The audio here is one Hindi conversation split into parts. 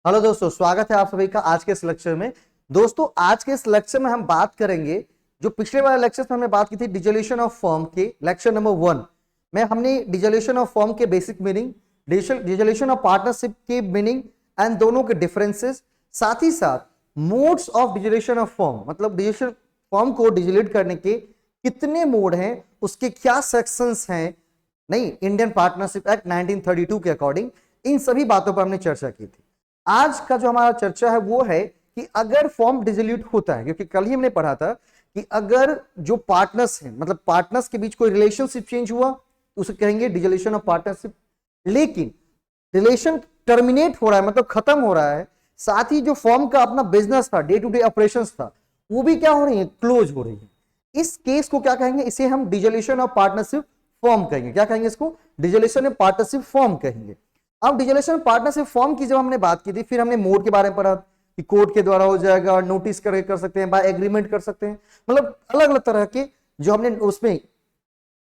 हेलो दोस्तों, स्वागत है आप सभी का आज के इस लेक्चर में। दोस्तों, आज के इस लेक्चर में हम बात करेंगे जो पिछले वाले लेक्चर में हमने बात की थी डिसोल्यूशन ऑफ फर्म के लेक्चर नंबर 1 में हमने डिसोल्यूशन ऑफ फर्म के basic meaning, dissolution of partnership के मीनिंग एंड दोनों के डिफरेंसेस, साथ ही साथ modes of dissolution of firm, मतलब डिसोल्यूशन फर्म को डिसोल्यूट करने के कितने मोड हैं, उसके क्या सेक्शंस हैं, नहीं इंडियन पार्टनरशिप एक्ट 1932 के अकॉर्डिंग, इन सभी बातों पर हमने चर्चा की थी। आज का जो हमारा चर्चा है वो है कि अगर फॉर्म डिसोल्यूट होता है, क्योंकि कल ही हमने पढ़ा था कि अगर जो पार्टनर्स हैं, मतलब पार्टनर्स के बीच कोई रिलेशनशिप चेंज हुआ तो उसे कहेंगे डिसोल्यूशन ऑफ पार्टनरशिप। लेकिन रिलेशन टर्मिनेट हो रहा है, मतलब खत्म हो रहा है, साथ ही जो फॉर्म का अपना बिजनेस था, डे टू डे ऑपरेशंस था, वो भी क्या हो रही है, क्लोज हो रही है। इस केस को क्या कहेंगे, इसे हम डिसोल्यूशन ऑफ पार्टनरशिप फॉर्म कहेंगे। क्या कहेंगे इसको? डिसोल्यूशन ऑफ पार्टनरशिप फॉर्म कहेंगे। अब डिसोल्यूशन पार्टनरशिप फॉर्म की जब हमने बात की थी, फिर हमने मोड के बारे में पढ़ा कि कोर्ट के द्वारा हो जाएगा, नोटिस कर सकते हैं, बाय एग्रीमेंट कर सकते हैं, मतलब अलग अलग तरह के जो हमने उसमें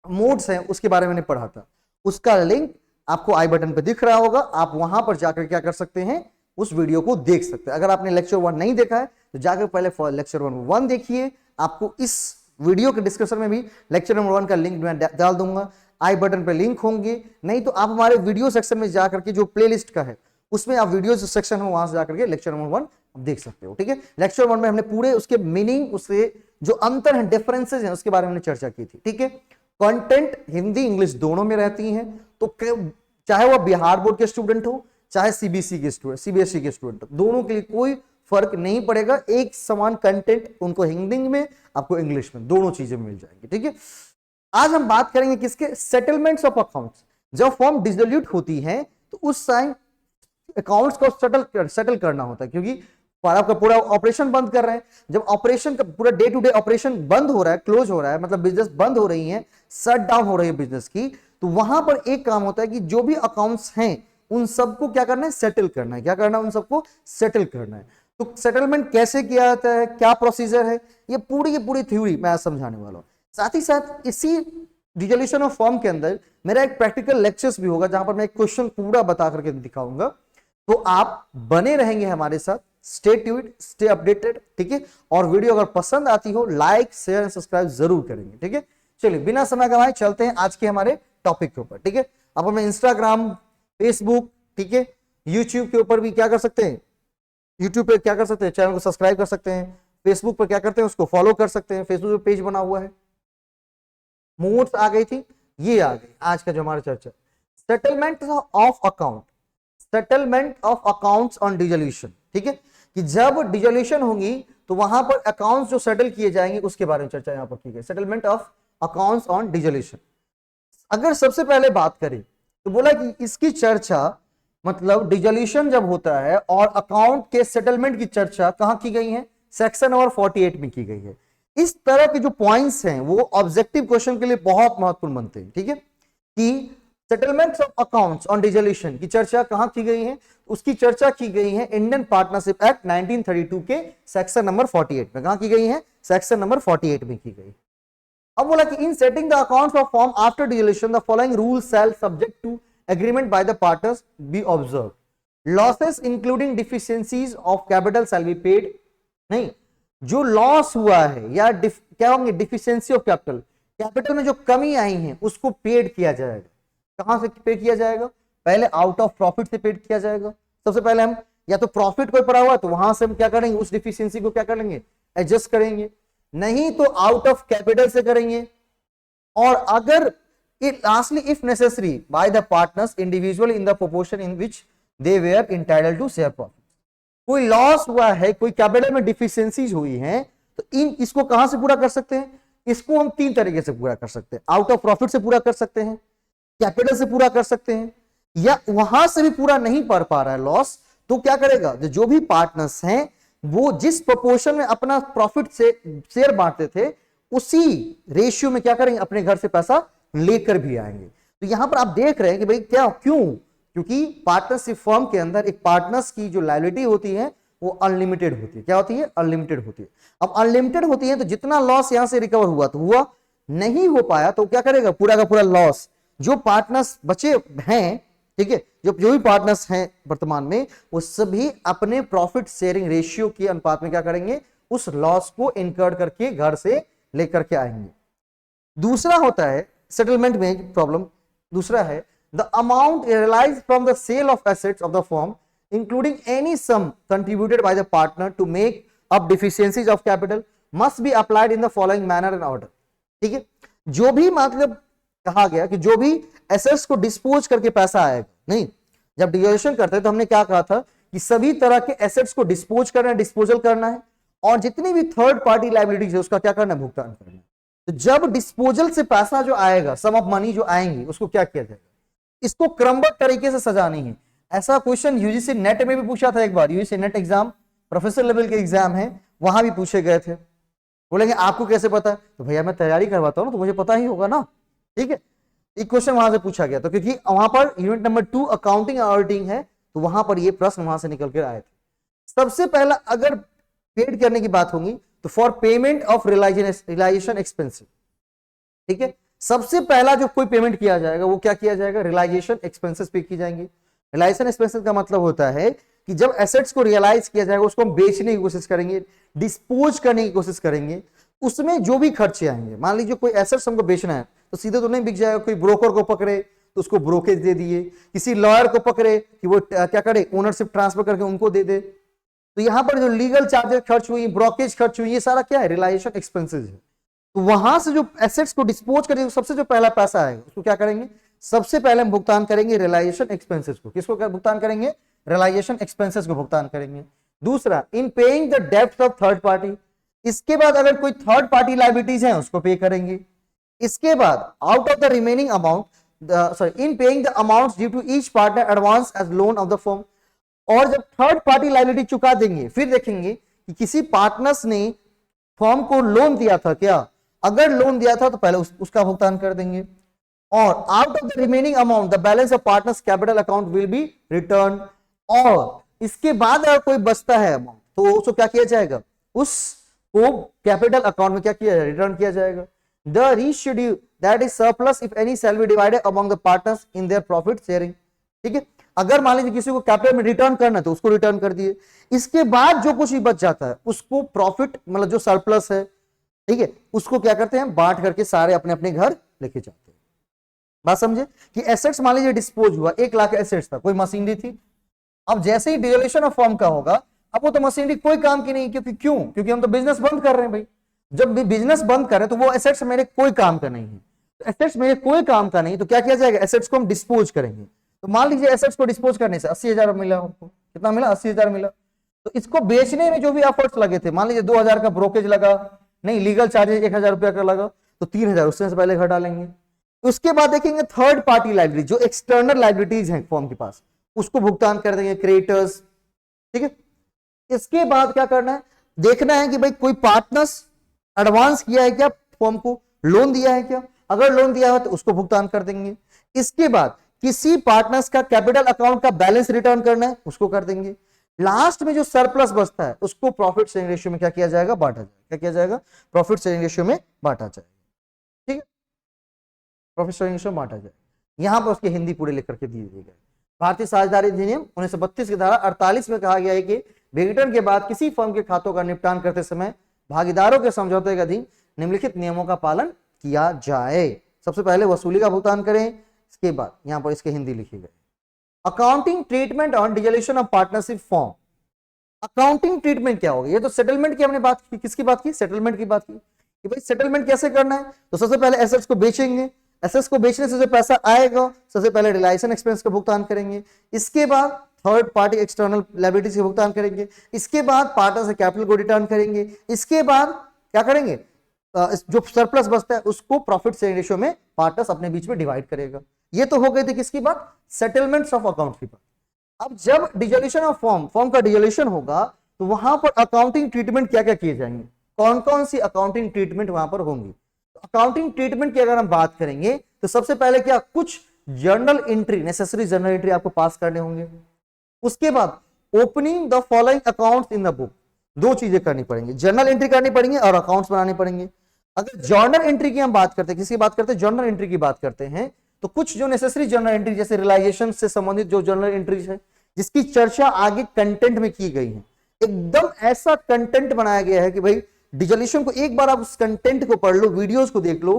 मोड्स हैं उसके बारे में पढ़ा था। उसका लिंक आपको आई बटन पे दिख रहा होगा, आप वहां पर जाकर क्या कर सकते हैं, उस वीडियो को देख सकते हैं। अगर आपने लेक्चर 1 नहीं देखा है तो जाकर पहले लेक्चर 1 देखिए। आपको इस वीडियो के डिस्क्रिप्शन में भी लेक्चर नंबर 1 का लिंक मैं डाल दूंगा, आई बटन पे लिंक होंगे। नहीं तो आप हमारे वीडियो सेक्शन में जाकर के जो प्लेलिस्ट का है उसमें आप वीडियो सेक्शन है वहां से जाकर के लेक्चर नंबर 1 आप देख सकते हो। ठीक है, लेक्चर 1 में हमने पूरे उसके मीनिंग, उसके जो अंतर है, डिफरेंसेस हैं, उसके बारे में हमने चर्चा की थी। ठीक है, कंटेंट हिंदी इंग्लिश दोनों में रहती हैं, तो चाहे वह बिहार बोर्ड के स्टूडेंट हो चाहे सीबीएसई के स्टूडेंट हो, दोनों के लिए कोई फर्क नहीं पड़ेगा, एक समान कंटेंट उनको हिंदी में, आपको इंग्लिश में, दोनों चीजें मिल जाएंगी। ठीक है, आज हम बात करेंगे किसके, सेटलमेंट्स ऑफ अकाउंट्स। जब फॉर्म डिसोल्यूट होती है तो उस टाइम अकाउंट्स को सेटल करना होता है, क्योंकि आपका पूरा ऑपरेशन बंद कर रहे हैं। जब ऑपरेशन का पूरा डे टू डे ऑपरेशन बंद हो रहा है, क्लोज हो रहा है, मतलब बिजनेस बंद हो रही है, शट डाउन हो रही है बिजनेस की, तो वहां पर एक काम होता है कि जो भी अकाउंट्स हैं उन सबको क्या करना है, सेटल करना है। क्या करना है, उन सबको सेटल करना है। तो सेटलमेंट कैसे किया जाता है, क्या प्रोसीजर है, ये पूरी की पूरी थ्योरी मैं आज समझाने वाला हूं। साथ ही साथ इसी डिसोल्यूशन ऑफ फॉर्म के अंदर मेरा एक प्रैक्टिकल लेक्चर्स भी होगा, जहां पर मैं एक क्वेश्चन पूरा बता करके दिखाऊंगा। तो आप बने रहेंगे हमारे साथ, स्टे ट्यून्ड, स्टे अपडेटेड। ठीक है, और वीडियो अगर पसंद आती हो लाइक शेयर एंड सब्सक्राइब जरूर करेंगे। ठीक है, चलिए बिना समय गंवाए चलते हैं आज के हमारे टॉपिक के ऊपर। ठीक है, अब हमें इंस्टाग्राम, फेसबुक, ठीक है, यूट्यूब के ऊपर भी क्या कर सकते हैं, यूट्यूब पे क्या कर सकते हैं, चैनल को सब्सक्राइब कर सकते हैं। फेसबुक पर क्या करते हैं, उसको फॉलो कर सकते हैं, फेसबुक पे पेज बना हुआ है। मोड्स आ गई थी, ये आ गई आज का जो हमारा चर्चा, settlement of account, settlement of accounts on dissolution. ठीक है, कि जब डिसोल्यूशन होगी तो वहां पर अकाउंट्स जो सेटल किए जाएंगे उसके बारे में चर्चा यहां पर की गई, settlement of accounts on dissolution. अगर सबसे पहले बात करें तो बोला कि इसकी चर्चा, मतलब डिसोल्यूशन जब होता है और अकाउंट के सेटलमेंट की चर्चा कहां की गई है, सेक्शन नंबर 48 में की गई है। इस तरह के जो पॉइंट्स हैं वो ऑब्जेक्टिव क्वेश्चन के लिए बहुत महत्वपूर्ण बनते हैं। ठीक है, कि settlements of accounts on dissolution की चर्चा कहां की गई है, उसकी चर्चा की गई है इंडियन पार्टनरशिप एक्ट 1932 के सेक्शन नंबर 48 में। कहां की गई है, सेक्शन नंबर 48 में की गई। अब बोला कि in setting the accounts of form after dissolution the following rules shall subject to agreement by the partners be observe. Losses including deficiencies of capital shall be paid. नहीं, जो लॉस हुआ है या क्या होंगे, डिफिशियंसी ऑफ कैपिटल, कैपिटल में जो कमी आई है उसको पेड किया जाएगा। कहां से पेड किया जाएगा, पहले आउट ऑफ प्रॉफिट से पेड किया जाएगा। सबसे पहले हम या तो प्रॉफिट कोई पड़ा हुआ तो वहां से हम क्या करेंगे, उस डिफिशियंसी को क्या कर लेंगे, एडजस्ट करेंगे, नहीं तो आउट ऑफ कैपिटल से करेंगे। और अगर lastly if necessary by the partners individual in the proportion in which they were entitled to share profit. कोई लॉस हुआ है, कोई कैपिटल में डिफिशियंसीज हुई हैं, तो इसको कहां से पूरा कर सकते हैं, इसको हम 3 तरीके से पूरा कर सकते हैं। आउट ऑफ प्रॉफिट से पूरा कर सकते हैं, कैपिटल से पूरा कर सकते हैं, या वहां से भी पूरा नहीं कर पा रहा है लॉस, तो क्या करेगा, जो भी पार्टनर्स हैं वो जिस प्रोपोर्शन में अपना प्रॉफिट से शेयर बांटते थे उसी रेशियो में क्या करेंगे, अपने घर से पैसा लेकर भी आएंगे। तो यहां पर आप देख रहे हैं कि भाई क्या, क्यों, क्योंकि पार्टनरशिप फर्म के अंदर एक पार्टनर्स की जो लायबिलिटी होती है वो अनलिमिटेड होती है। क्या होती है, अनलिमिटेड होती है। अब अनलिमिटेड होती है तो जितना लॉस यहां से रिकवर हुआ तो हुआ, नहीं हो पाया तो क्या करेगा, पूरा का पूरा लॉस जो पार्टनर्स बचे हैं ठीक है, जो भी पार्टनर्स हैं वर्तमान में, वो सभी अपने प्रॉफिट शेयरिंग रेशियो के अनुपात में क्या करेंगे, उस लॉस को इनकर्ड करके घर से लेकर के आएंगे। दूसरा होता है सेटलमेंट में प्रॉब्लम, दूसरा है the amount realise from the sale of assets of the firm including any sum contributed by the partner to make up deficiencies of capital must be applied in the following manner and order. ठीक है, जो भी मतलब कहा गया कि जो भी एसेट्स को डिस्पोज करके पैसा आएगा, नहीं, जब डिवैल्यूएशन करते हैं तो हमने क्या कहा था कि सभी तरह के एसेट्स को डिस्पोज करना है, डिस्पोजल करना है, और जितनी भी थर्ड पार्टी लायबिलिटीज है उसका क्या करना है, भुगतान करना है। तो जब डिस्पोजल से पैसा जो आएगा, सम ऑफ मनी जो आएंगी, उसको क्या किया जाएगा, इसको क्रमबद्ध तरीके से सजानी है। ऐसा क्वेश्चन यूजीसी नेट में भी पूछा था एक बार, UGC NET exam professor level के एग्जाम है, वहां भी पूछे गए थे। बोलेंगे आपको कैसे पता है, तो भैया मैं तैयारी करवाता हूं तो मुझे पता ही होगा ना। ठीक है, एक क्वेश्चन वहां से पूछा गया, तो क्योंकि वहां per unit number 2 accounting auditing है, तो वहां पर ये प्रश्न वहां से निकल कर आए थे। सबसे पहला अगर पेड करने की बात होगी तो for payment of realisation expensive, ठीक है, सबसे पहला जो कोई पेमेंट किया जाएगा वो क्या किया जाएगा, रियलाइजेशन एक्सपेंसेस पे की जाएंगे। रियलाइजेशन एक्सपेंसेस का मतलब होता है कि जब एसेट्स को रियलाइज किया जाएगा, उसको हम बेचने की कोशिश करेंगे, डिस्पोज करने की कोशिश करेंगे, उसमें जो भी खर्चे आएंगे, मान लीजिए कोई एसेट्स हमको बेचना है तो सीधे तो नहीं बिक जाएगा, कोई ब्रोकर को पकड़े तो उसको ब्रोकेज दे दिए, किसी लॉयर को पकड़े कि वो क्या करे, ओनरशिप ट्रांसफर करके उनको दे दे। तो यहां पर जो लीगल चार्जेस खर्च हुई, ब्रोकेज खर्च हुई, ये सारा क्या है, रियलाइजेशन एक्सपेंसेस है। तो वहां से जो एसेट्स को डिस्पोज करेंगे, सबसे जो पहला पैसा आएगा उसको क्या करेंगे, सबसे पहले हम भुगतान करेंगे रियलाइजेशन एक्सपेंसेस को। किसको क्या भुगतान करेंगे, रियलाइजेशन एक्सपेंसेस को भुगतान करेंगे। दूसरा, इन पेइंग द डेब्ट ऑफ थर्ड पार्टी, इसके बाद अगर कोई थर्ड पार्टी लायबिलिटीज है उसको पे करेंगे। इसके बाद out of the remaining amount, in paying the amounts due to each partner advance as loan of the firm, और जब थर्ड पार्टी लायबिलिटी चुका देंगे फिर देखेंगे कि किसी पार्टनर्स ने फर्म को लोन दिया था क्या, अगर लोन दिया था तो पहले उसका भुगतान कर देंगे, और out of the remaining amount the balance of partners capital account will be return, और इसके बाद अगर कोई बचता है अमाउंट तो उसको क्या किया जाएगा, उसको कैपिटल अकाउंट में क्या किया जाएगा, रिटर्न किया जाएगा। The residue that is surplus if any shall be divided among the partners in their profit sharing. ठीक है, अगर मान लीजिए किसी को कैपिटल में रिटर्न करना है तो उसको रिटर्न कर दिए, इसके बाद जो कुछ भी बच जाता है उसको प्रॉफिट मतलब जो सरप्लस है, ठीक है, उसको क्या करते हैं, बांट करके सारे अपने अपने घर लेके जाते हैं। बात समझे कि एसेट्स मान लीजिए डिस्पोज हुआ, 1 लाख एसेट्स था, कोई मशीनरी थी, अब जैसे ही डिवैल्यूएशन ऑफ फर्म का होगा, अब वो तो मशीनरी कोई काम की नहीं, क्योंकि हम तो बिजनेस बंद कर रहे हैं भाई। जब भी बिजनेस बंद कर रहे हैं तो वो एसेट्स मेरे कोई काम का नहीं है, तो एसेट्स मेरे कोई काम का नहीं, तो क्या किया जाएगा, एसेट्स को हम डिस्पोज करेंगे। तो मान लीजिए एसेट्स को डिस्पोज करने से 80,000 मिला, आपको कितना मिला, 80,000 मिला, तो इसको बेचने में जो भी एफर्ट्स लगे थे, मान लीजिए 2,000 का ब्रोकेज लगा, नहीं लीगल चार्जेस 1,000 रुपया का लगा, तो 3,000 उससे पहले घर डालेंगे। उसके बाद देखेंगे थर्ड पार्टी लायबिलिटी, जो एक्सटर्नल लायबिलिटीज हैं फर्म के पास, उसको भुगतान कर देंगे, क्रेडिटर्स। ठीक है, इसके बाद क्या करना है, देखना है कि भाई कोई पार्टनर्स एडवांस किया है क्या, फर्म को लोन दिया है क्या, अगर लोन दिया है तो उसको भुगतान कर देंगे। इसके बाद किसी पार्टनर्स का कैपिटल अकाउंट का बैलेंस रिटर्न करना है, उसको कर देंगे। लास्ट में जो सरप्लस बचता है उसको प्रॉफिट शेयरिंग रेशियो में क्या किया जाएगा, बांटा जाएगा। क्या किया जाएगा, प्रॉफिट शेयरिंग रेशियो में बांटा जाएगा। ठीक है, प्रॉफिट शेयरिंग रेशियो बांटा जाएगा। यहां पर उसकी हिंदी पूरे लेकर के दिए गए। भारतीय साझेदारी अधिनियम 1932 की धारा 48 में कहा गया है कि विघटन के बाद किसी फर्म के खातों का निपटान करते समय भागीदारों के समझौते के अधीन निम्नलिखित नियमों का पालन किया जाए। सबसे पहले वसूली का भुगतान करें, इसके बाद यहां पर इसके हिंदी लिखी गई, accounting treatment on dissolution of partnership form. Accounting treatment क्या होगा, ये तो सेटलमेंट की हमने बात की, किसकी बात की, सेटलमेंट की बात की कि भाई सेटलमेंट कैसे करना है। तो सबसे पहले एसेट्स को बेचेंगे, एसेट्स को बेचने से जो पैसा आएगा सबसे पहले रियलाइजेशन एक्सपेंस का भुगतान करेंगे, इसके बाद थर्ड पार्टी एक्सटर्नल लायबिलिटीज का भुगतान करेंगे, इसके बाद पार्टनर से कैपिटल को रिटर्न करेंगे, इसके बाद क्या करेंगे, जो सरप्लस बचता है उसको प्रॉफिट शेयरिंग रेशियो में पार्टनर्स अपने बीच में डिवाइड करेगा। ये तो हो गई थी किसकी बात, सेटलमेंट्स ऑफ अकाउंट की बात। अब जब डिसोल्यूशन ऑफ फर्म का डिसोल्यूशन होगा तो वहां पर अकाउंटिंग ट्रीटमेंट क्या क्या किए जाएंगे, कौन कौन सी अकाउंटिंग ट्रीटमेंट वहां पर होंगी। तो अकाउंटिंग ट्रीटमेंट की अगर हम बात करेंगे तो सबसे पहले क्या, कुछ journal entry, necessary journal entry आपको पास करने होंगे। उसके बाद opening the following accounts in the book, 2 चीजें करनी पड़ेंगी, जर्नल एंट्री करनी पड़ेंगी और अकाउंट्स बनाने पड़ेंगे। अगर जर्नल एंट्री की हम बात करते हैं, किसकी बात करते हैं, जर्नल एंट्री की बात करते हैं, तो कुछ जो नेसेसरी जर्नल एंट्री जैसे रियलाइजेशन से संबंधित जो जर्नल एंट्रीज है जिसकी चर्चा आगे कंटेंट में की गई है, एकदम ऐसा कंटेंट बनाया गया है कि भाई डिजोल्यूशन को एक बार आप उस कंटेंट को पढ़ लो, वीडियोस को देख लो,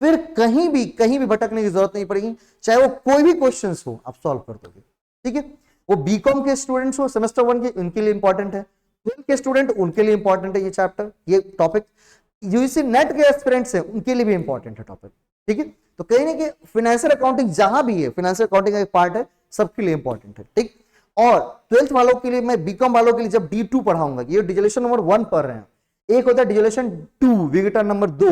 फिर कहीं भी भटकने की जरूरत नहीं पड़ेगी, चाहे वो कोई भी क्वेश्चंस हो आप सॉल्व कर दोगे। ठीक है, वो बीकॉम के स्टूडेंट्स हो सेमेस्टर 1 के, उनके लिए इंपॉर्टेंट है, 12 के स्टूडेंट उनके लिए इंपॉर्टेंट है ये चैप्टर, ये टॉपिक, यूजीसी नेट के एस्पिरेंट्स हैं उनके लिए भी इंपॉर्टेंट है टॉपिक। ठीक है, तो कहीं ना कि फाइनेंशियल अकाउंटिंग जहां भी है, फाइनेंशियल अकाउंटिंग का एक पार्ट है, सबके लिए इंपॉर्टेंट है। ठीक, और 12th वालों के लिए, मैं बीकॉम वालों के लिए जब D2 पढ़ाऊंगा, ये डिजोल्यूशन नंबर 1 पढ़ रहे हैं, एक होता है डिजोल्यूशन 2 विघटन नंबर 2,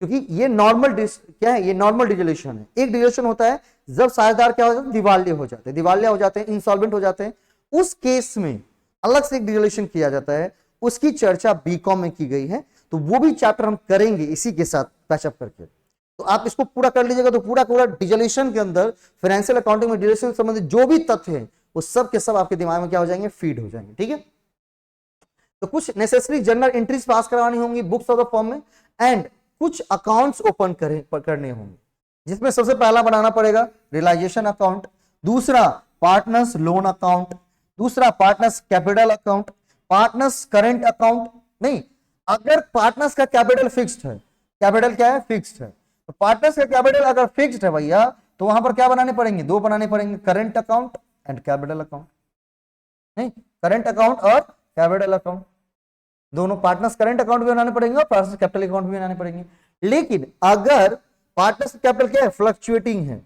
क्योंकि ये नॉर्मल क्या है, ये नॉर्मल डिजोल्यूशन है। एक डिजोल्यूशन होता है जब साझेदार क्या हो जाते हैं, दिवालिया हो जाते हैं, इंसॉल्वेंट हो जाते हैं, उस केस में अलग से एक डिजोल्यूशन किया जाता है, उसकी चर्चा बीकॉम में की गई है, तो वो भी चैप्टर हम करेंगे इसी के साथ पैचअप करके। तो आप इसको पूरा कर लीजिएगा तो पूरा डिजोल्यूशन के अंदर फाइनेंशियल अकाउंटिंग में डिजोल्यूशन संबंधित जो भी तथ्य हैं वो सब के सब आपके दिमाग में क्या हो जाएंगे, फीड हो जाएंगे। ठीक है, तो कुछ नेसेसरी जर्नल एंट्रीज पास करवानी होंगी बुक्स ऑफ द फॉर्म में, एंड कुछ अकाउंट्स ओपन करने होंगे, जिसमें सबसे पहला बनाना पड़ेगा रियलाइजेशन अकाउंट, दूसरा पार्टनर्स लोन अकाउंट, दूसरा partners capital account, partners current account. नहीं, अगर पार्टनर्स का कैपिटल फिक्स्ड है, कैपिटल क्या है, फिक्स्ड है, तो पार्टनर्स का कैपिटल अगर फिक्स्ड है भैया, तो वहां पर क्या बनाने पड़ेंगे, दो बनाने पड़ेंगे, current account and capital account. नहीं, करंट अकाउंट और कैपिटल अकाउंट दोनों, पार्टनर्स करंट अकाउंट भी बनाने पड़ेंगे और पार्टनर्स कैपिटल अकाउंट भी बनाने पड़ेंगे। लेकिन अगर पार्टनर्स कैपिटल क्या है, फ्लक्चुएटिंग है,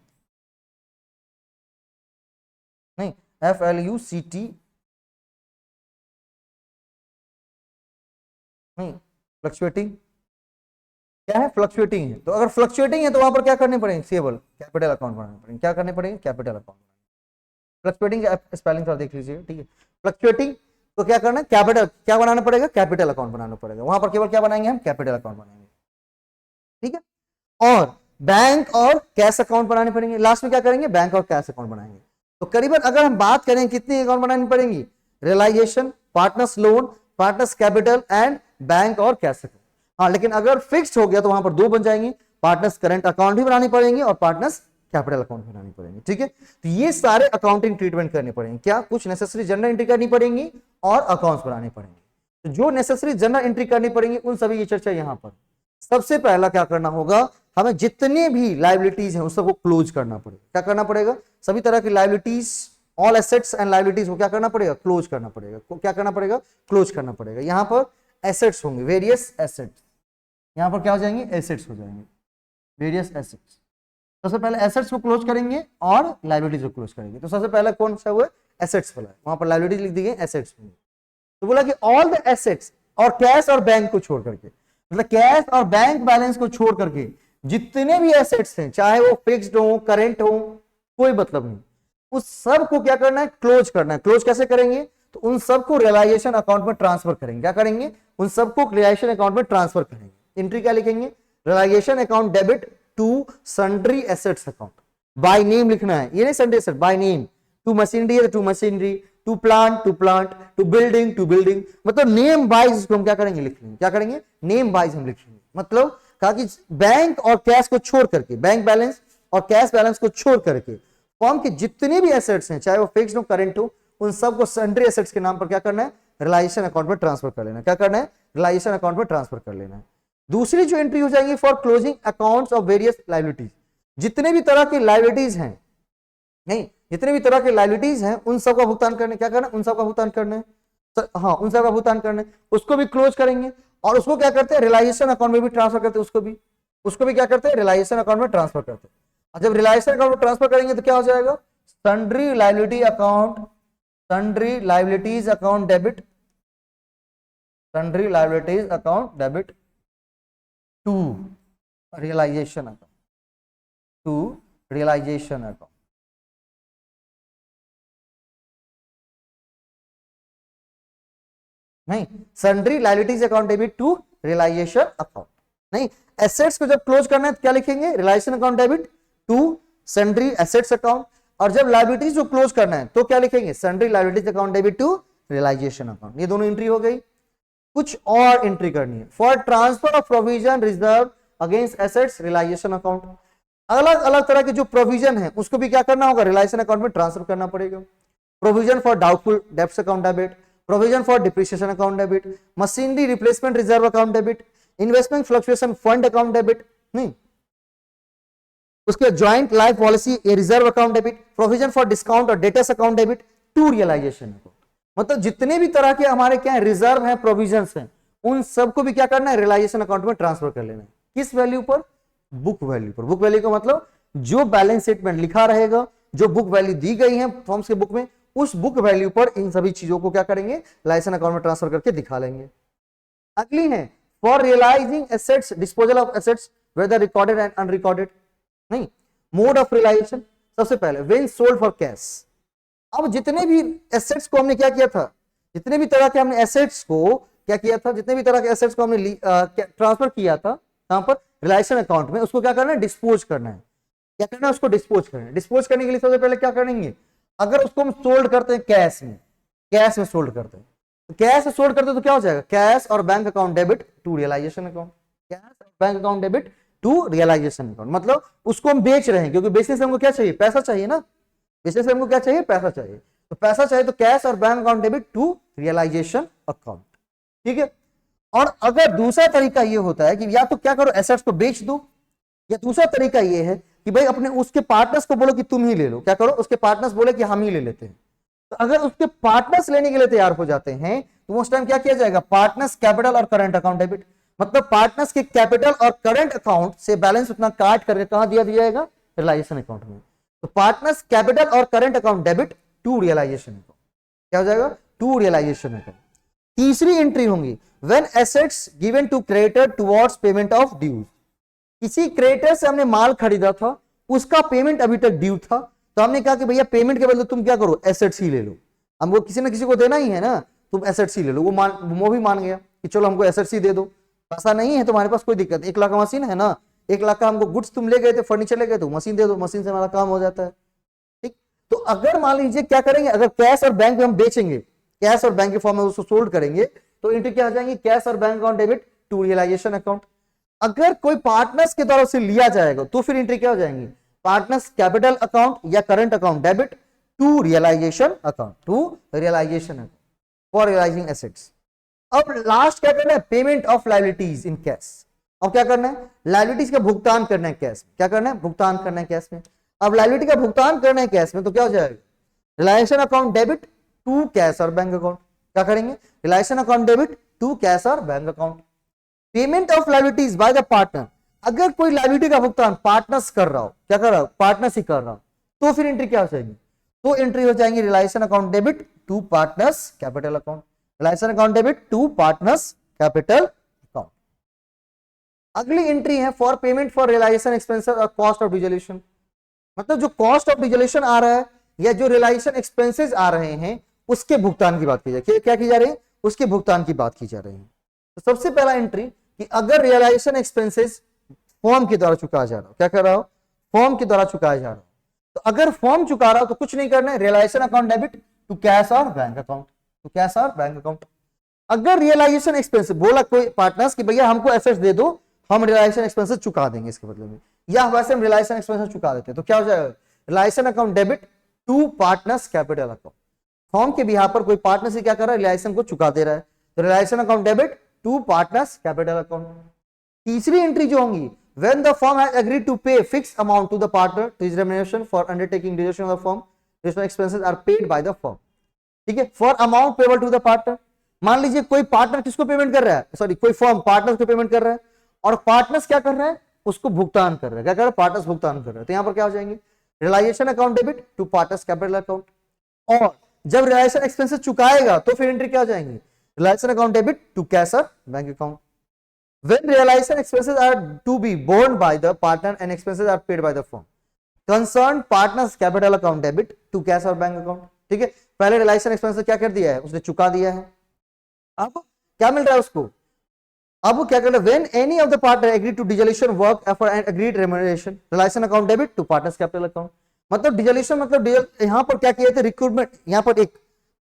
नहीं FLUCT, नहीं फ्लक्चुएटिंग क्या है, फ्लक्चुएटिंग है, तो अगर फ्लक्चुएटिंग है तो वहां पर क्या करने पड़ेंगे, सेबल कैपिटल अकाउंट बनाने पड़ेंगे, क्या करने पड़ेंगे, कैपिटल अकाउंट। फ्लक्चुएटिंग का स्पेलिंग थोड़ा देख लीजिए। ठीक है, फ्लक्चुएटिंग तो क्या करना है, कैपिटल क्या बनाना पड़ेगा, कैपिटल अकाउंट बनाना पड़ेगा, वहां पर केवल क्या बनाएंगे हम, कैपिटल अकाउंट बनाएंगे। ठीक है, और बैंक और कैश अकाउंट बनाने पड़ेंगे, लास्ट में क्या करेंगे, बैंक और कैश अकाउंट बनाएंगे। तो करीबन अगर हम बात करें कितनी अकाउंट बनानी पड़ेंगी, realisation, partners loan, partners capital and bank और कैश अकाउंट। हाँ, लेकिन अगर फिक्स्ड हो गया तो वहां पर दो बन जाएंगे, पार्टनर्स करंट अकाउंट भी बनानी पड़ेंगे और पार्टनर्स कैपिटल अकाउंट बनानी पड़ेंगे। ठीक है, तो ये सारे अकाउंटिंग ट्रीटमेंट करने पड़ेंगे, क्या कुछ नेसेसरी जनरल एंट्री करनी पड़ेंगी और अकाउंट्स बनाने पड़ेंगे। तो जो नेसेसरी जनरल एंट्री करनी पड़ेंगी उन सभी की चर्चा यहां पर। सबसे पहला क्या करना होगा, हमें जितने भी लायबिलिटीज हैं उन सबको क्लोज करना पड़ेगा। क्या करना पड़ेगा, सभी तरह की liabilities, all assets and liabilities को क्या करना पड़ेगा, क्लोज करना पड़ेगा। क्या करना पड़ेगा, क्लोज करना पड़ेगा। यहां पर एसेट्स होंगे, वेरियस एसेट्स, यहां पर क्या हो जाएंगे, एसेट्स हो जाएंगे, वेरियस एसेट्स। सबसे पहले एसेट्स को क्लोज करेंगे और लायबिलिटीज को क्लोज करेंगे। तो सबसे पहले कौन सा हुआ, एसेट्स वाला, वहां पर लायबिलिटीज लिख दी गई, एसेट्स। तो बोला कि ऑल द एसेट्स, और कैश और बैंक को छोड़ करके, मतलब कैश और बैंक बैलेंस को छोड़ करके जितने भी एसेट्स हैं, चाहे वो फिक्स्ड हो, करंट हो, कोई मतलब नहीं, उस सब को क्या करना है, क्लोज करना है। क्लोज कैसे करेंगे, तो उन सबको रियलाइजेशन अकाउंट में ट्रांसफर करेंगे। क्या करेंगे, उन सबको रियलाइजेशन अकाउंट में ट्रांसफर करेंगे। एंट्री क्या लिखेंगे, realisation account debit to sundry assets account, by name लिखना है, ये नहीं sundry asset, by name. To machinery है तो to machinery, to plant, to building, मतलब नेम वाइज इसको हम क्या करेंगे, लिख लेंगे। क्या करेंगे, नेम वाइज हम लिखेंगे। मतलब कहा कि बैंक और कैश को छोड़ करके, बैंक बैलेंस और कैश बैलेंस को छोड़ करके फॉर्म के जितने भी एसेट्स हैं, चाहे वो फिक्स्ड हो, करंट हो, उन सबको सन्ड्री एसेट्स के नाम पर क्या करना है, रियलाइजेशन अकाउंट में ट्रांसफर कर लेना। क्या करना है, रियलाइजेशन अकाउंट में ट्रांसफर कर लेना है। दूसरी जो एंट्री हो जाएगी, for closing accounts of various liabilities, जितने भी तरह की लायबिलिटीज हैं, नहीं जितने भी तरह के लायबिलिटीज हैं उन सब का भुगतान करने, क्या करना है, उन सब का भुगतान करना है। हाँ, उन सब का भुगतान करना है, उसको भी क्लोज करेंगे। और उसको क्या करते हैं, रियलाइजेशन अकाउंट में भी ट्रांसफर करते हैं, उसको भी क्या करते हैं, रियलाइजेशन अकाउंट में ट्रांसफर करते हैं। और जब रियलाइजेशन अकाउंट में ट्रांसफर करेंगे तो क्या हो जाएगा, sundry liability account, sundry liabilities account debit, sundry liabilities account debit to realisation account, to realisation account. नहीं, sundry liabilities account debit to realisation account. नहीं, एसेट्स को जब क्लोज करना है तो क्या लिखेंगे, realisation account debit to sundry assets account. और जब लायबिलिटीज को क्लोज करना है तो क्या लिखेंगे, sundry liabilities account debit to realisation account. ये दोनों एंट्री हो गई। कुछ और एंट्री करनी है, for transfer of provision reserve against assets, realisation account. अलग अलग तरह के जो प्रोविजन है उसको भी क्या करना होगा, रिलायंस अकाउंट में ट्रांसफर करना पड़ेगा। Provision for doubtful debts account debit, provision for depreciation account debit, machinery replacement reserve account debit, investment fluctuation fund account debit, नहीं उसके joint life policy reserve account debit, provision for discount और debtors account debit to realisation account. मतलब जितने भी तरह के हमारे क्या है रिजर्व है, प्रोविजंस हैं, उन सबको भी क्या करना है, रियलाइजेशन अकाउंट में ट्रांसफर कर लेना है। किस वैल्यू पर, बुक वैल्यू पर। बुक वैल्यू का मतलब जो बैलेंस शीट में लिखा रहेगा, जो बुक वैल्यू दी गई है फॉर्म्स के बुक में, उस बुक वैल्यू पर इन सभी चीजों को क्या करेंगे, लाइसेंस अकाउंट में ट्रांसफर करके दिखा लेंगे। अगली है for realising assets, disposal of assets whether recorded and unrecorded, नहीं मोड ऑफ रियलाइजेशन। सबसे पहले व्हेन सोल्ड फॉर कैश। अब जितने भी एसेट्स को हमने क्या किया था, जितने भी तरह के हमने एसेट्स को क्या किया था, जितने भी तरह के एसेट्स को हमने ट्रांसफर किया था यहां पर रियलाइजेशन अकाउंट में, उसको क्या करना है, डिस्पोज करना है। क्या करना है, उसको डिस्पोज करना है। डिस्पोज करने के लिए सबसे पहले क्या करेंगे, अगर उसको हम सोल्ड करते हैं कैश में, कैश में सोल्ड करते हैं, तो कैश में सोल्ड करते हैं तो क्या हो जाएगा, कैश और bank account debit to realisation account, cash और bank account debit to realisation account. मतलब उसको हम बेच रहे हैं, क्योंकि बेचने से हमको क्या चाहिए, पैसा चाहिए ना, बेचने से हमको क्या चाहिए, पैसा चाहिए। तो पैसा चाहिए तो कैश और bank account debit to realisation account, ठीक है। और अगर दूसरा तरीका ये होता है कि या तो क्या करो, एसेट्स को बेच दो, या दूसरा तरीका ये है कि भाई अपने उसके पार्टनर्स को बोलो कि तुम ही ले लो। क्या करो, उसके पार्टनर्स बोले कि हम ही ले लेते हैं। तो अगर उसके पार्टनर्स लेने के लिए तैयार हो जाते हैं तो उस टाइम क्या किया जाएगा, पार्टनर्स कैपिटल और करंट अकाउंट डेबिट। मतलब पार्टनर्स के कैपिटल और करंट अकाउंट से बैलेंस उतना काट करके कहां दिया जाएगा, रियलाइजेशन अकाउंट में। तो पार्टनर्स कैपिटल और current account debit to realisation account, क्या हो जाएगा, टू रियलाइजेशन अकाउंट। तीसरी एंट्री होंगी when assets given to creditor towards payment of dues. किसी क्रेडिटर से हमने माल खरीदा था, उसका पेमेंट अभी तक ड्यू था, तो हमने कहा कि भैया पेमेंट के बदले तुम क्या करो, एसेट्स ही ले लो। हमको किसी ना किसी को देना ही है ना, तुम एसेट्स ही ले लो। वो भी मान गया कि चलो हमको एसेट्स ही दे दो, पैसा नहीं है तुम्हारे पास कोई दिक्कत, 1 लाख का मशीन है ना, 1 लाख का हमको गुड्स तुम ले गए थे, फर्नीचर ले गए, तो मशीन दे दो, मशीन से हमारा काम हो जाता है, ठीक। तो अगर मान लीजिए क्या करेंगे, अगर कैश और बैंक में हम बेचेंगे, कैश और बैंक के फॉर्म में उसको सोल्ड करेंगे, तो एंट्री क्या आ जाएंगे, कैश और bank account debit to realisation account. अगर कोई पार्टनर्स की तरफ से लिया जाएगा तो फिर एंट्री क्या हो जाएंगी, पार्टनर्स कैपिटल अकाउंट या current account debit to realisation account, to realisation account for realising assets. अब लास्ट क्या करना है, payment of liabilities in cash. अब क्या करना है, लायबिलिटीज का भुगतान करना है कैश में। क्या करना है, भुगतान करना है कैश में। अब लायबिलिटी का भुगतान करना है कैश में, तो क्या हो जाएगा, realisation account debit to cash और बैंक अकाउंट। क्या करेंगे, realisation account debit to cash और bank account. Payment of liabilities by the partner. अगर कोई लायबिलिटी का भुगतान पार्टनर्स कर रहा हो, क्या कर रहा हो, पार्टनर्स ही कर रहा हो, तो फिर एंट्री क्या हो जाएगी, तो एंट्री हो जाएंगे realisation account debit to partners capital account, realisation account debit to partners capital account. अगली एंट्री है for payment for realisation expenses और कॉस्ट ऑफ डिसोल्यूशन। मतलब जो कॉस्ट ऑफ डिसोल्यूशन आ रहा है या जो रियलाइजेशन एक्सपेंसेस आ रहे हैं उसके भुगतान की बात की जाए, क्या की जा रही है, उसके भुगतान की बात की जा रही है। तो सबसे पहला एंट्री कि अगर रियलाइजेशन एक्सपेंसेस फॉर्म के द्वारा चुकाया जा रहा हो, क्या कर रहा हो, फॉर्म के द्वारा चुकाया जा रहा हो, तो अगर फॉर्म चुका रहा हो तो कुछ नहीं करना है, realisation account debit to cash और बैंक अकाउंट, तो कैश और बैंक अकाउंट। अगर रियलाइजेशन एक्सपेंस बोला कोई पार्टनर्स कि भैया हमको एसेट्स दे दो, हम रियलाइजेशन एक्सपेंसेस चुका देंगे इसके बदले में, या वैसे हम रियलाइजेशन एक्सपेंसेस चुका देते हैं, तो क्या हो जाएगा, realisation account debit to partners capital account. Form के बिहार पर कोई पार्टनर से क्या कर रहा है, रियलाइजेशन को चुका दे रहा है, तो realisation account debit to partners capital account. तीसरी एंट्री जो होंगी when the firm has agreed to pay fixed amount to the partner to his remuneration for undertaking duration of the firm, duration expenses are paid by the firm, ठीक है, for amount payable to the partner। मान लीजिए कोई पार्टनर किसको पेमेंट कर रहा है, सॉरी कोई फर्म पार्टनर को पेमेंट कर रहा है, और पार्टनर्स क्या कर रहा है, उसको भुगतान कर रहा है, क्या कर रहा है, पार्टनर्स भुगतान कर रहा है, तो यहां पर क्या हो जाएंगे, realisation account debit to partners capital account. और जब रियलाइजेशन एक्सपेंसेस चुकाएगा तो फिर एंट्री क्या हो जाएंगी, realisation account debit to cash और bank account. When realization expenses are to be borne by the partner and expenses are paid by the firm, concerned partners capital account debit to cash और बैंक अकाउंट, ठीक है। पहले रियलाइजेशन एक्सपेंसेस क्या कर दिया है, उसने चुका दिया है, अब क्या मिल रहा है उसको, अब वो क्या कर रहा है, when any of the partner agree to dissolution work effort and agreed remuneration, realization account debit to partners capital account। मतलब डिसोल्यूशन मतलब यहां पर क्या किए थे, रिक्रूटमेंट, यहां पर एक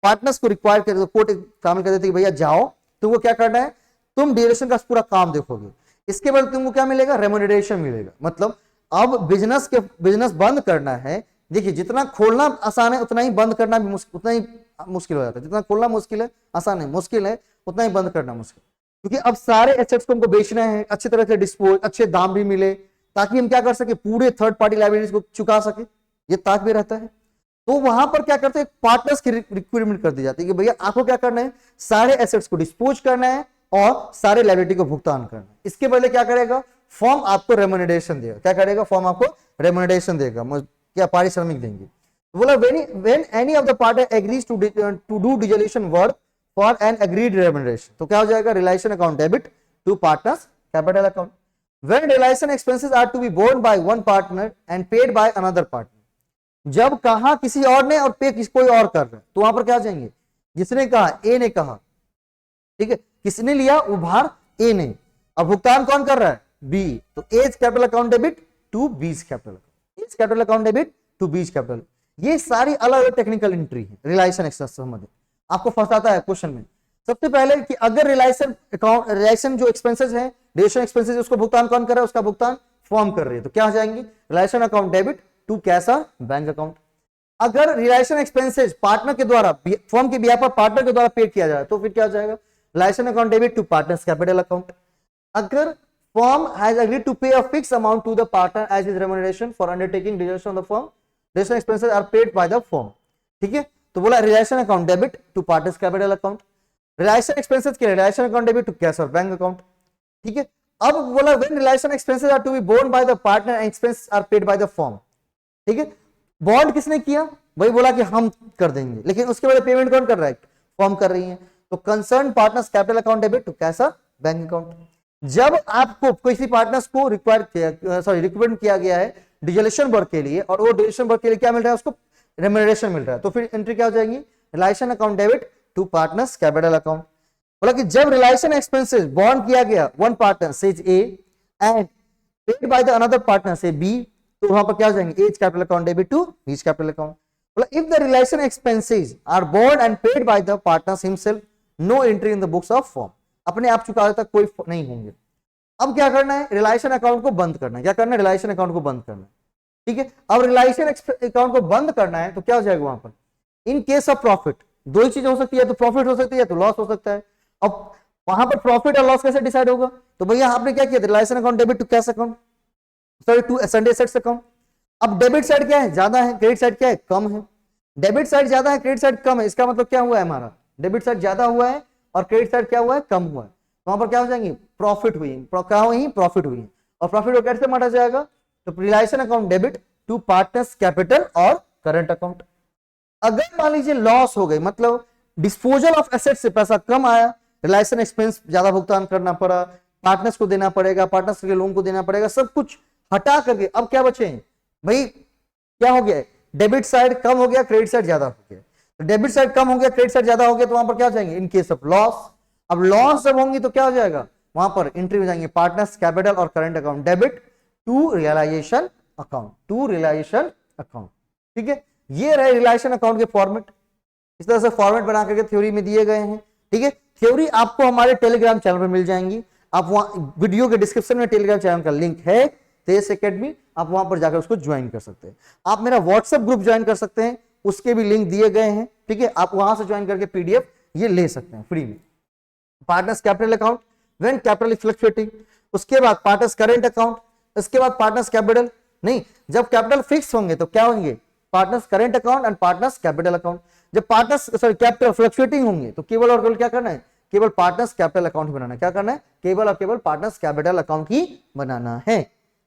पार्टनर्स को रिक्वायर कर देते, कोर्ट शामिल कर देते कि भैया जाओ तुमको क्या करना है, तुम ड्यूरेशन का पूरा काम देखोगे, इसके बाद तुमको क्या मिलेगा, रेम्यूनरेशन मिलेगा। मतलब अब बिजनेस बंद करना है, देखिए जितना खोलना आसान है उतना ही बंद करना भी उतना ही मुश्किल हो जाता है। जितना खोलना मुश्किल है, आसान है, मुश्किल है, उतना ही बंद करना मुश्किल, क्योंकि अब सारे एसेट्स को हमको बेचना है, अच्छी तरह से डिस्पोज, अच्छे दाम भी मिले, ताकि हम क्या कर सके, पूरे थर्ड पार्टी लाइबिलिटीज को चुका सके, ये ताक भी रहता है। तो वहां पर क्या करते हैं, पार्टनर्स की रिक्वायरमेंट कर दी जाती है कि भैया आपको क्या करना है, सारे एसेट्स को डिस्पोज करना है और सारे लायबिलिटी को भुगतान करना है। इसके बदले क्या करेगा, फॉर्म आपको रेम्युनरेशन देगा। क्या करेगा, फॉर्म आपको रेम्युनरेशन देगा, क्या पारिश्रमिक देंगे। तो बोला when any of the party agrees to do dissolution work for an agreed remuneration, तो क्या हो जाएगा, relation account debit to partners capital account. When relation expenses are to be borne by one partner and paid by another partner, जब कहा किसी और ने और पे कोई और कर रहा है, तो वहां पर क्या जाएंगे, जिसने कहा, ए ने कहा, ठीक है, किसने लिया उभार, ए ने, अब भुगतान कौन कर रहा है, बी, तो A's capital account debit to B's capital, A's capital account debit to B's capital. ये सारी अलग अलग टेक्निकल एंट्री है रिलेशन एक्सपेंस संबंधित, आपको फंसाता है क्वेश्चन में। सबसे पहले कि अगर रिलेशन जो एक्सपेंसेस है, रिलेशन एक्सपेंसेस, उसको भुगतान कौन कर रहा है, उसका भुगतान फॉर्म कर रही है, तो क्या हो जाएंगे, relation account debit to cash और बैंक अकाउंट। अगर रिलेशन एक्सपेंसेस पार्टनर के द्वारा, फॉर्म के बिहाफ पर पार्टनर के द्वारा पे किया जाए, तो फिर क्या हो जाएगा, relation account debit to partners capital account. अगर firm has agreed to pay a fix amount to the partner as his remuneration for undertaking dissolution of the firm, realisation expenses are paid by the form, ठीक है। तो बोला realisation account debit to partners capital account, realisation expenses के realisation account debit to cash और बैंक अकाउंट, ठीक है। अब बोला when relation expenses are to be borne by the partner and expense are paid by the form, ठीक है। बॉन्ड किसने किया, वही बोला कि हम कर देंगे, लेकिन उसके बाद पेमेंट कौन कर रहा है, फॉर्म कर रही है, तो concern partners capital account debit to cash और बैंक अकाउंट। जब आपको किसी पार्टनर्स को रिक्वायरमेंट किया गया है डिसोल्यूशन वर्क के लिए, और वो डिसोल्यूशन वर्क के लिए क्या मिल रहा है, उसको रेम्युनरेशन मिल रहा है, तो फिर एंट्री क्या हो जाएगी, relation account debit to partners capital account. बोला कि जब रिलेशन एक्सपेंसेस बॉन्ड किया गया वन पार्टनर से A and paid by the another partner से बी, तो वहां पर क्या हो जाएंगे, A's capital account debit to B's capital account. बोला if the realisation expenses are borne and paid by the partners himself, no entry in the books of firm, अपने आप चुका तक कोई नहीं होंगे। अब क्या करना है, रिलेशन अकाउंट को बंद करना है। क्या करना है, रिलेशन अकाउंट को बंद करना है, ठीक है। अब रिलेशन अकाउंट को बंद करना है तो क्या हो जाएगा वहां पर, इन केस ऑफ प्रॉफिट, दो ही चीज हो सकती है, तो प्रॉफिट हो सकती है, तो लॉस हो सकता है। अब वहां पर प्रॉफिट और लॉस कैसे डिसाइड होगा, तो भैया आपने क्या किया, relation account debit to cash account, sorry to Sunday assets account. अब डेबिट साइड क्या है, ज्यादा है, क्रेडिट साइड क्या है, कम है। डेबिट साइड ज्यादा है, क्रेडिट साइड कम है, इसका मतलब क्या हुआ है, हमारा डेबिट साइड ज्यादा हुआ है और क्रेडिट साइड क्या हुआ है, कम हुआ है। वहां पर क्या हो जाएंगे, प्रॉफिट हुई, क्या हुई, प्रॉफिट हुई, और प्रॉफिट को कैसे माना जाएगा, तो relation account debit to partners capital और करंट अकाउंट। अगर मान लीजिए लॉस हो गई, मतलब डिस्पोजल ऑफ एसेट से पैसा कम आया, रिलेशन एक्सपेंस ज्यादा भुगतान करना पड़ा, पार्टनर्स को देना पड़ेगा, पार्टनर्स के लोन को देना पड़ेगा, सब कुछ हटा करके अब क्या बचे भाई, क्या हो गया, डेबिट साइड कम हो गया, क्रेडिट साइड ज्यादा हो गया। तो डेबिट साइड कम हो गया, क्रेडिट साइड ज्यादा हो गया, तो वहां पर क्या हो जाएंगे, इन केस ऑफ लॉस। अब लॉस जब होंगी तो क्या हो जाएगा, वहां पर एंट्री हो जाएंगे पार्टनर्स कैपिटल और current account debit to realisation account, to realisation account, ठीक है। ये रहे रियलाइजेशन अकाउंट के फॉर्मेट, इस तरह से फॉर्मेट बना करके थ्योरी में दिए गए हैं, ठीक है। थ्योरी आपको हमारे टेलीग्राम चैनल पर मिल जाएंगी, आप वहां वीडियो के डिस्क्रिप्शन में टेलीग्राम चैनल का लिंक है, तेज एकेडमी, आप वहां पर जाकर उसको ज्वाइन कर सकते हैं। आप मेरा व्हाट्सएप ग्रुप ज्वाइन कर सकते हैं, उसके भी लिंक दिए गए हैं, ठीक है। आप वहां से ज्वाइन करके पीडीएफ ये ले सकते हैं फ्री में। Partners capital account when capital fluctuating, उसके बाद पार्टनर्स करंट अकाउंट, उसके बाद पार्टनर्स कैपिटल, नहीं, जब कैपिटल फिक्स होंगे तो क्या होंगे, partners current account and partners capital account. जब पार्टनर्स कैपिटल फ्लक्चुएटिंग होंगे तो केवल और केवल क्या करना है, केवल पार्टनर्स कैपिटल अकाउंट बनाना है। क्या करना है, केवल और केवल पार्टनर्स कैपिटल अकाउंट ही बनाना है,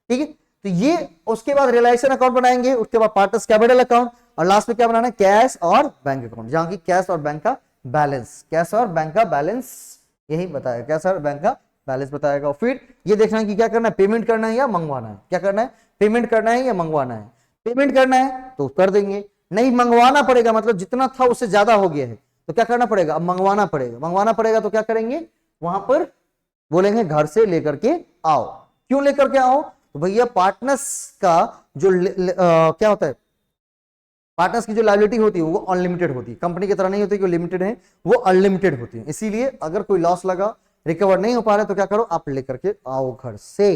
ठीक है। तो ये उसके बाद रियलाइजेशन अकाउंट बनाएंगे, उसके बाद पार्टनर्स कैपिटल अकाउंट, और लास्ट में क्या बनाना है, कैश और बैंक अकाउंट, जहां की कैश और बैंक का बैलेंस, कैश और बैंक का बैलेंस यही बताया, कैश और बैंक का बैलेंस बताएगा। फिर ये देखना है कि क्या करना है, पेमेंट करना है या मंगवाना है, क्या करना है, पेमेंट करना है या मंगवाना है। पेमेंट करना है तो कर देंगे, नहीं मंगवाना पड़ेगा, मतलब जितना था उससे ज्यादा हो गया है तो क्या करना पड़ेगा, अब मंगवाना पड़ेगा। मंगवाना पड़ेगा तो क्या करेंगे, वहां पर बोलेंगे घर से लेकर के आओ। क्यों लेकर के आओ, तो भैया पार्टनर्स का जो क्या होता है, पार्टनर्स की जो लायबिलिटी होती है वो अनलिमिटेड होती है, कंपनी की तरह नहीं होती कि लिमिटेड है, वो अनलिमिटेड होती है। इसीलिए अगर कोई लॉस लगा, रिकवर नहीं हो पा रहा है, तो क्या करो, आप लेकर के आओ घर से,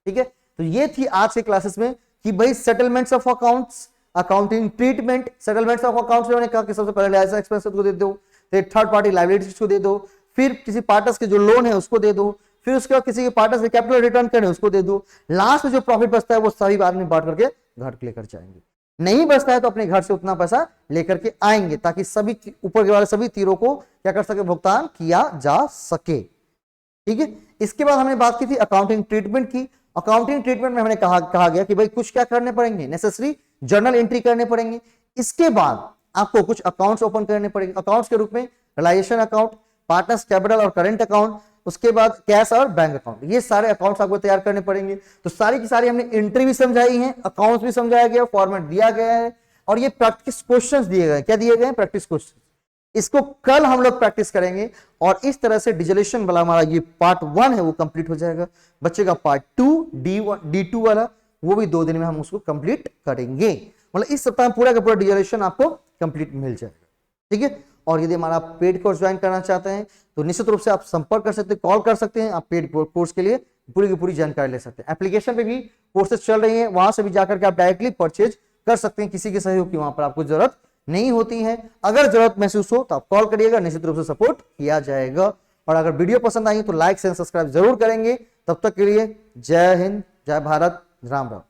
ठीक है। तो ये थी आज के क्लासेस में कि भाई settlements of accounts, accounting treatment. Settlements of accounts में कहा कि सबसे पहले लाइसेंस एक्सपेंसेस को दे दो, फिर थर्ड पार्टी लायबिलिटीज को दे दो, फिर किसी पार्टनर्स के जो लोन है उसको दे दो, फिर उसके बाद किसी के पार्टनर्स के कैपिटल रिटर्न करने उसको दे दो, लास्ट में जो प्रॉफिट बचता है वो सभी बाद में बांट करके घर लेकर जाएंगे। नहीं बचता है तो अपने घर से उतना पैसा लेकर के आएंगे ताकि सभी ऊपर के वाले सभी तीरों को क्या कर सके, भुगतान किया जा सके। ठीक है, इसके बाद हमने बात की थी अकाउंटिंग ट्रीटमेंट की। अकाउंटिंग ट्रीटमेंट में हमने कहा गया कि भाई कुछ क्या करने पड़ेंगे, नेसेसरी जर्नल एंट्री करने पड़ेंगे। इसके बाद आपको कुछ अकाउंट्स ओपन करने पड़ेंगे, अकाउंट्स के रूप में रियलाइजेशन अकाउंट, पार्टनर्स कैपिटल और करेंट अकाउंट, उसके बाद कैश और बैंक अकाउंट, ये सारे अकाउंट्स आपको तैयार करने पड़ेंगे। तो सारी की सारी हमने एंट्री भी समझाई है, अकाउंट्स भी समझाया गया, फॉर्मेट दिया गया है और ये प्रैक्टिस क्वेश्चंस दिए गए। क्या दिए गए? Practice question. इसको कल हम लोग प्रैक्टिस करेंगे और इस तरह से डिजोल्यूशन वाला हमारा ये पार्ट 1 है वो कंप्लीट हो जाएगा। बच्चेगा पार्ट 2 D2 वाला, वो भी 2 दिन में हम उसको कंप्लीट करेंगे। मतलब इस सप्ताह पूरा का पूरा डिजोल्यूशन आपको कंप्लीट मिल जाएगा। ठीक है, और यदि हमारा पेड कोर्स ज्वाइन करना चाहते हैं तो निश्चित रूप से आप संपर्क कर सकते हैं, कॉल कर सकते हैं। आप पेड कोर्स के लिए पूरी की पूरी जानकारी ले सकते हैं। एप्लीकेशन पे भी कोर्सेज चल रही है, वहां से भी जाकर के आप डायरेक्टली परचेज कर सकते हैं, किसी के सहयोग की वहां पर आपको जरूरत नहीं होती है। अगर जरूरत महसूस हो तो आप कॉल करिएगा, निश्चित रूप से सपोर्ट किया जाएगा। और अगर वीडियो पसंद आई तो लाइक एंड सब्सक्राइब जरूर करेंगे। तब तक के लिए जय हिंद, जय भारत, राम राम।